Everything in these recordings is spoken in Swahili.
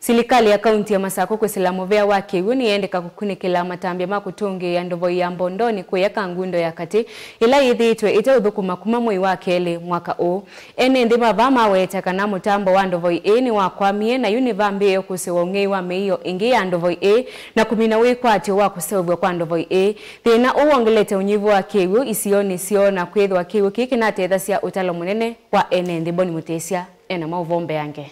Serikali ya kaunti ya Masako kwesela movea wake wuni yendeka kukunikila matambia makutungi ya ndovo ya mbondoni kuyaka ngundo ya kati ila yithitwe ite uthukuma kuma mwei wake ili mwaka u. Ene ndima vama wetaka na mutambo wa ndovo ni wakwamie na yuni vambie kusewa ungei wa meiyo ingi ya ndovo na kumina wikwati wa kusewwe kwa ndovo thina uongelete unyivu wa kiwu isioni siona kwethu wa kiwu kiki na tethasia utalo munene wa ene ndiboni mutesia ena mauvombe yange.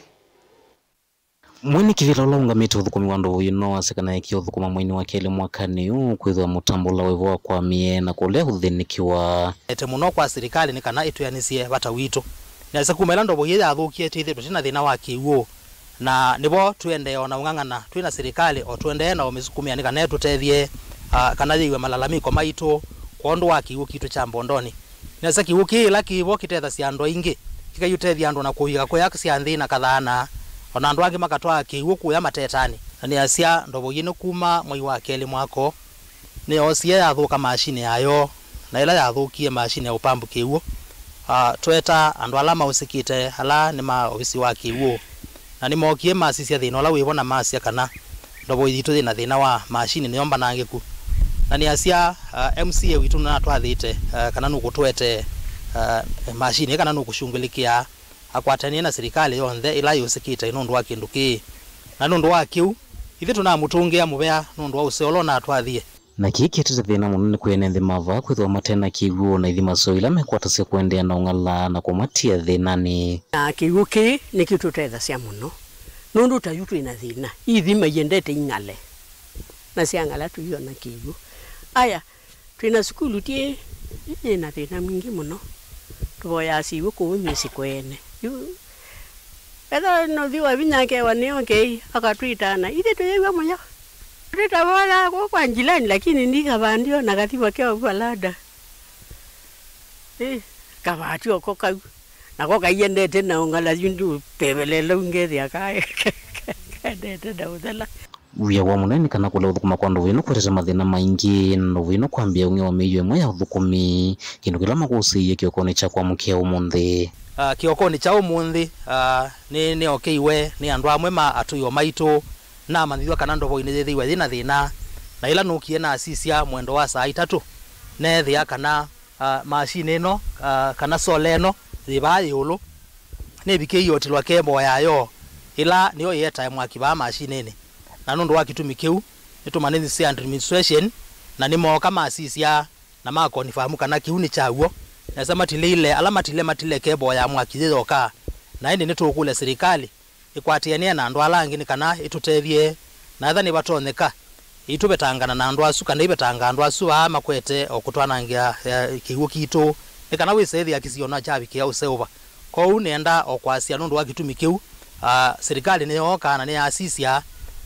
Mwini kivila ulaungamite uthukumi wa ndovo ino asekana iki uthukuma mwini wake ili mwakani kwithu wa mutambula wevo wa kwa mie na kule uthinikiwa ete muno kwa serikali ni kana ituyanisie bata wito na isa kumela ndovo ye yathukie tithe tutina thina wa kiwu na nibo tuende ona ungangana twina serikali o tuende na omisukumia ni kana tutethie kana yiwe malalamiko maitu kwa ndu wa kiwu kitu cha mbondoni na isa kiwu kila kivo kitetha cia ndo ingi kikayutethia andu na kuiga kwa cia nthina kathana ona andu angi makatwa kiwu kuya matetani ni asia ndovo yino kuma mwei wa keli mwako ni osia yathuka mashine yayo na ila yathukie mashine ya upambu kiwu tweta andu alama usikite ala ni ma ofisi wa kiwu na ni mokie masisia thina la wibona masia kana ndovo yitu thina thina wa mashine ni omba nangeku na ni asia MCA witu na twathite kana nukutwete mashine kana nukushungulikia akwatania na serikali yonthe ila yusikita inundu wa kindu ki na nundu wa kiu ithi tunamutungia mubea nundu wa useolo na atwathie na kiki tete thina munene kwene nthi mava kwithwa matena kiwu na ithi maso ila mekwatasia kuendea na ungala na kumatia thinani na kiwu ki ni kitu tetha cia muno nundu ta yutu ina thina ithi mayendete ingale na cia ngala tuyo na kiwu aya twina skulu tie ina thina mingi muno tuvoya siwu kuumisi kwene Eda no diwa vinyake waneo kei akatwitana ide tuyewa moya tutawala kwa njilani lakini ndika bandio na katiba kwa balada kavatio koka na koka yendete na ungala yundu pebelele ungezi akae kadete daudala uya wa munene kana kule uthukuma kwa ndovo ino kwetesa mathina maingi ndovo ino kwambia unge wa meiyo imwe ya uthukumi kindu kila magusiie kiokoni cha kwa mukia umuthi kiokoni cha umuthi ni okeiwe ni andu amwe ma atuyo maitu na manithwa kana ndovo ine thiwe thina thina na ila nukie na asisia mwendo wa saa 3 nethia kana mashine ino kana soleno thiba yulu ni bikeiyo tilwa kembo yayo ila niyo yeta mwaki ba mashine ni na nundu wa kitumi kiu nitumanithi cia administration na nimo kama asisia na mako nifahamu kana kiu ni chaguo na sema tilile alama matile kebo ya mwaki thithoka na indi nitukule serikali ikwatiania na andu alangi ni kana itutethie na thani batoneka itubetangana na andu asu kana ibetanga andu asu makwete okutwanangia kiu kitu ikana wisethia kisiona chabi kia useuva kwa unenda okwasia nundu wa kitumi kiu serikali ni yoka na ni asisia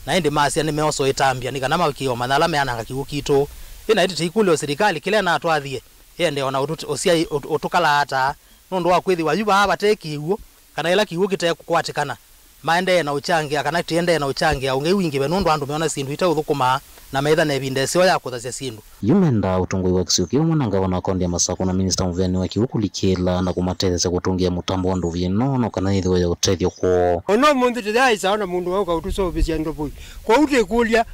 na indi masia ni meoso itambia ni kana makio manala meananga kiu kitu ina iti tikule serikali kile na atwathie yende ona osia utukala hata nundu wa kwithi wayuba abate kiwu kana ila kiwu kite kukwatikana maende na uchangia kana tiende na uchangia unge wingi be nundu andu meona sindu ita uthukuma na maitha na ebinde sio ya kuthacia sindu yumenda utungui wa kisuki mwananga wana kondi ya Masako na minister mveni wa kiwu kulikela na kumatethesa kutungia mutambo wa ndovi no kana ithiwe ya utethio kwa ono mundu thaisa ona mundu wa utusobisia ndovi kwa ute kulia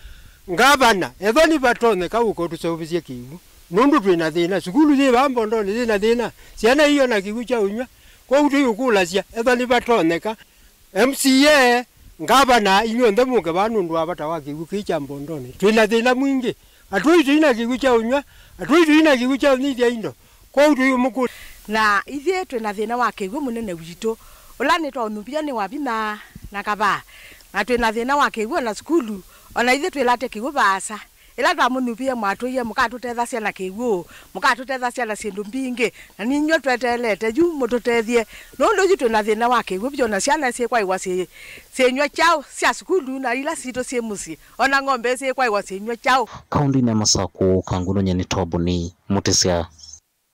ngabana ethoni batone ka uko tusobisia kiwu nundu twina thina sukulu thi bambondo ni thina thina ciana iyo na kiwu cha unywa kwa utu ukulacia ethoni batoneka MCA ngabana inyo ndemuke banundu abata wa kiwu kicha mbondoni twina thina mwingi atwitu ina kiwu cha unywa atwitu ina kiwu cha nithia indo kwa utu muku na ithie twina thina wa kiwu munene witu ulani twa numbia ni wabina na kaba na twina thina wa kiwu na sukulu ona ithie twilate kiwu basa ila twamunubia mwatuye mukatutethia na kiwu mukatutethia na sindu mbingi na ninyo twetelete ju mututethie nundu ju twina thina wa kiwu byona ciana cie kwa iwa cinywa chao cia sukulu na ila cito cie muci ona ng'ombe cie kwa iwa cinywa chao kaundi ya Masako kanguno nyani tobuni mutesia